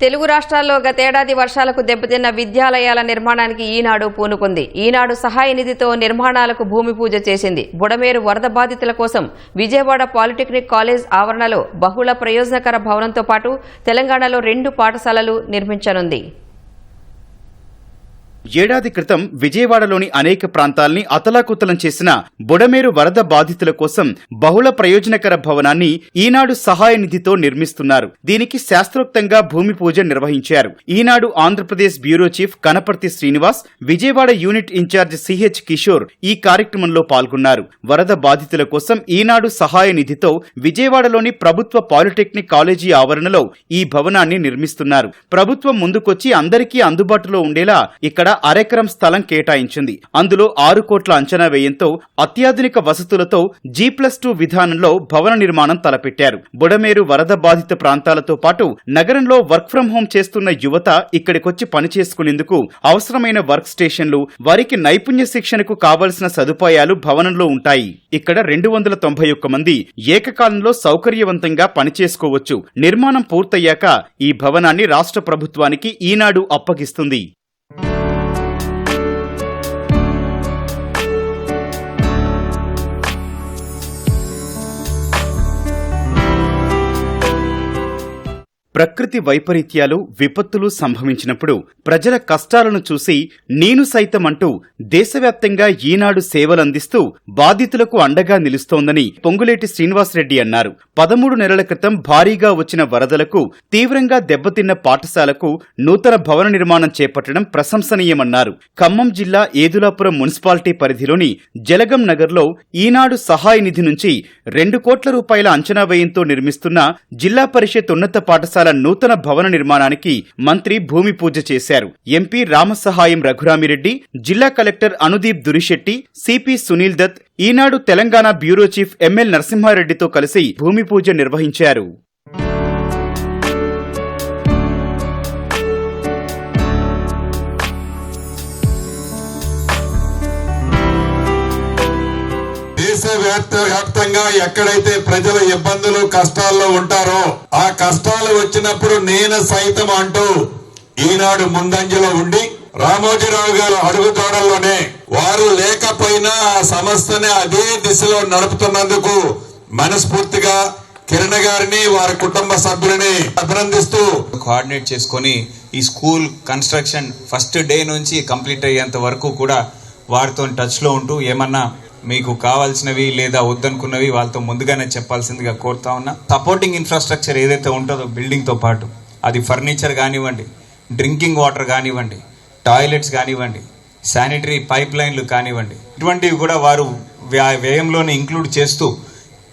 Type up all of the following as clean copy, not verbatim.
తెలుగు రాష్ట్రాల్లో గతేడాది వర్షాలకు దెబ్బతిన్న విద్యాలయాల నిర్మాణానికి ఈనాడు పూనుకుంది. ఈనాడు సహాయ నిధితో నిర్మాణాలకు భూమి పూజ చేసింది. బుడమేరు వరద బాధితుల కోసం విజయవాడ పాలిటెక్నిక్ కాలేజ్ ఆవరణలో బహుళ ప్రయోజనకర భవనంతో పాటు తెలంగాణలో 2 పాఠశాలలు నిర్మించనుంది. ఏడాది క్రితం విజయవాడలోని అనేక ప్రాంతాల్ని అతలాకుతలం చేసిన బుడమేరు వరద బాధితుల కోసం బహుళ ప్రయోజనకర భవనాన్ని ఈనాడు సహాయ నిధితో నిర్మిస్తున్నారు. దీనికి శాస్త్రోక్తంగా భూమి పూజ నిర్వహించారు. ఈనాడు Andhra Pradesh bureau chief Kanaparthi Srinivas, Vijayawada unit incharge CH Kishore ఈ కార్యక్రమంలో పాల్గొన్నారు. వరద బాధితుల కోసం ఈనాడు సహాయ నిధితో విజయవాడలోని ప్రభుత్వ పాలిటెక్నిక్ కాలేజీ ఆవరణలో ఈ భవనాన్ని నిర్మిస్తున్నారు. ప్రభుత్వం ముందుకొచ్చి అందరికీ అందుబాటులో ఉండేలా ఇక్కడ అరెకరం స్థలం కేటాయించింది. అందులో 6 కోట్ల అంచనా వ్యయంతో అత్యాధునిక వసతులతో G+2 విధానంలో భవన నిర్మాణం తలపెట్టారు. బుడమేరు వరద బాధిత ప్రాంతాలతో పాటు నగరంలో వర్క్ ఫ్రం హోం చేస్తున్న యువత ఇక్కడికొచ్చి పనిచేసుకునేందుకు అవసరమైన వర్క్ స్టేషన్లు, వారికి నైపుణ్య శిక్షణకు కావలసిన సదుపాయాలు భవనంలో ఉంటాయి. ఇక్కడ 291 మంది ఏకకాలంలో సౌకర్యవంతంగా పనిచేసుకోవచ్చు. నిర్మాణం పూర్తయ్యాక ఈ భవనాన్ని రాష్ట్ర ప్రభుత్వానికి ఈనాడు అప్పగిస్తుంది. ప్రకృతి వైపరీత్యాలు, విపత్తులు సంభవించినప్పుడు ప్రజల కష్టాలను చూసి నేను సైతం అంటూ దేశవ్యాప్తంగా ఈనాడు సేవలందిస్తూ బాధితులకు అండగా నిలుస్తోందని పొంగులేటి శ్రీనివాసరెడ్డి అన్నారు. 13 నెలల క్రితం భారీగా వచ్చిన వరదలకు తీవ్రంగా దెబ్బతిన్న పాఠశాలకు నూతన భవన నిర్మాణం చేపట్టడం ప్రశంసనీయమన్నారు. ఖమ్మం జిల్లా ఏదులాపురం మున్సిపాలిటీ పరిధిలోని జలగం నగర్లో ఈనాడు సహాయ నిధి నుంచి 2 కోట్ల రూపాయల అంచనా వ్యయంతో నిర్మిస్తున్న జిల్లా పరిషత్ ఉన్నత పాఠశాల నూతన భవన నిర్మాణానికి మంత్రి భూమి పూజ చేశారు. ఎంపీ రామసహాయం రఘురామిరెడ్డి, జిల్లా కలెక్టర్ అనుదీప్ దురిశెట్టి, సిపి సునీల్ దత్, ఈనాడు తెలంగాణ బ్యూరో చీఫ్ ఎంఎల్ నరసింహారెడ్డితో కలిసి భూమి పూజ నిర్వహించారు. దేశవ్యాప్తంగా ఎక్కడైతే ప్రజలు ఇబ్బందులు కష్టాల్లో ఉంటారో ఆ కష్టాలు వచ్చినప్పుడు నేను సైతం అంటూ ఈనాడు ముందంజలో ఉండి రామోజీరావు గారు అడుగుతోడల్లోనే వారు లేకపోయినా ఆ సంస్థని అదే దిశలో నడుపుతున్నందుకు మనస్ఫూర్తిగా కిరణ్ గారిని వారి కుటుంబ సభ్యులని అభినందిస్తూ కోఆర్డినేట్ చేసుకొని ఈ స్కూల్ కన్స్ట్రక్షన్ ఫస్ట్ డే నుంచి కంప్లీట్ అయ్యేంత వరకు కూడా వారితో టచ్ లో ఉంటూ ఏమన్నా మీకు కావాల్సినవి లేదా వద్దనుకున్నవి వాళ్ళతో ముందుగానే చెప్పాల్సిందిగా కోరుతా ఉన్నా. సపోర్టింగ్ ఇన్ఫ్రాస్ట్రక్చర్ ఏదైతే ఉంటుందో బిల్డింగ్తో పాటు అది ఫర్నిచర్ కానివ్వండి, డ్రింకింగ్ వాటర్ కానివ్వండి, టాయిలెట్స్ కానివ్వండి, శానిటరీ పైప్ లైన్లు కానివ్వండి, ఇటువంటివి కూడా వారు వ్యయంలోనే ఇంక్లూడ్ చేస్తూ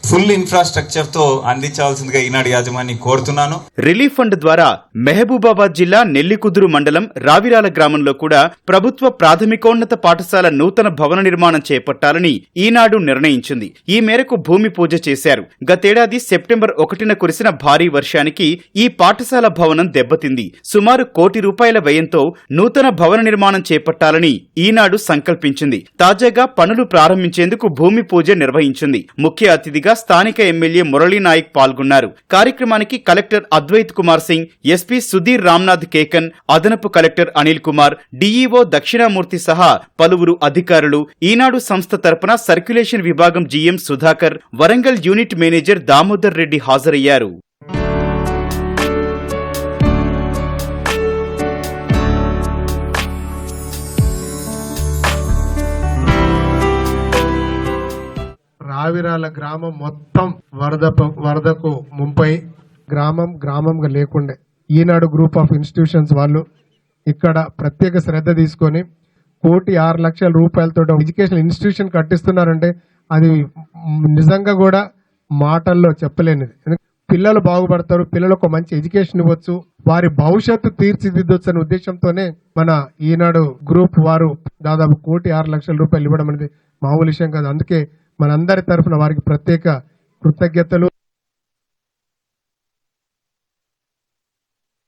ఫుల్ ఇన్ఫ్రాస్ట్రక్చర్ తో అందించాల్సిందిగా ఈనాడు యాజమాన్యాన్ని కోరుతున్నాను. రిలీఫ్ ఫండ్ ద్వారా మహబూబాబాద్ జిల్లా నెల్లికుదురు మండలం రావిరాల గ్రామంలో కూడా ప్రభుత్వ ప్రాథమికోన్నత పాఠశాల నూతన భవన నిర్మాణం చేపట్టాలని ఈనాడు నిర్ణయించింది. ఈ మేరకు భూమి పూజ చేశారు. గతేడాది సెప్టెంబర్ 1న కురిసిన భారీ వర్షానికి ఈ పాఠశాల భవనం దెబ్బతింది. సుమారు 1 కోటి రూపాయల వ్యయంతో నూతన భవన నిర్మాణం చేపట్టాలని ఈనాడు సంకల్పించింది. తాజాగా పనులు ప్రారంభించేందుకు భూమి పూజ నిర్వహించింది. ముఖ్య అతిథిగా స్థానిక ఎమ్మెల్యే మురళీ నాయక్ పాల్గొన్నారు. కార్యక్రమానికి కలెక్టర్ అద్వైత్ కుమార్ సింగ్, ఎస్పీ సుధీర్ రామ్నాథ్ కేకన్, అదనపు కలెక్టర్ అనిల్ కుమార్, డీఈఓ దక్షిణామూర్తి సహా పలువురు అధికారులు, ఈనాడు సంస్థ తరపున సర్క్యులేషన్ విభాగం GM Sudhakar, Warangal unit manager Damodar Reddy హాజరయ్యారు. రావిరాల గ్రామం మొత్తం వరదకు ముంపై గ్రామంగా లేకుండే ఈనాడు గ్రూప్ ఆఫ్ ఇన్స్టిట్యూషన్స్ వాళ్ళు ఇక్కడ ప్రత్యేక శ్రద్ధ తీసుకొని 1,06,00,000 రూపాయలతో ఎడ్యుకేషన్ ఇన్స్టిట్యూషన్ కట్టిస్తున్నారంటే అది నిజంగా కూడా మాటల్లో చెప్పలేనిది. పిల్లలు బాగుపడతారు, పిల్లలకు మంచి ఎడ్యుకేషన్ ఇవ్వచ్చు, వారి భవిష్యత్తు తీర్చిదిద్దొచ్చు అనే ఉద్దేశంతోనే మన ఈనాడు గ్రూప్ వారు దాదాపు 1,06,00,000 రూపాయలు ఇవ్వడం అనేది మామూలు విషయం కాదు. అందుకే మనందరి తరఫున వారికి ప్రత్యేక కృతజ్ఞతలు.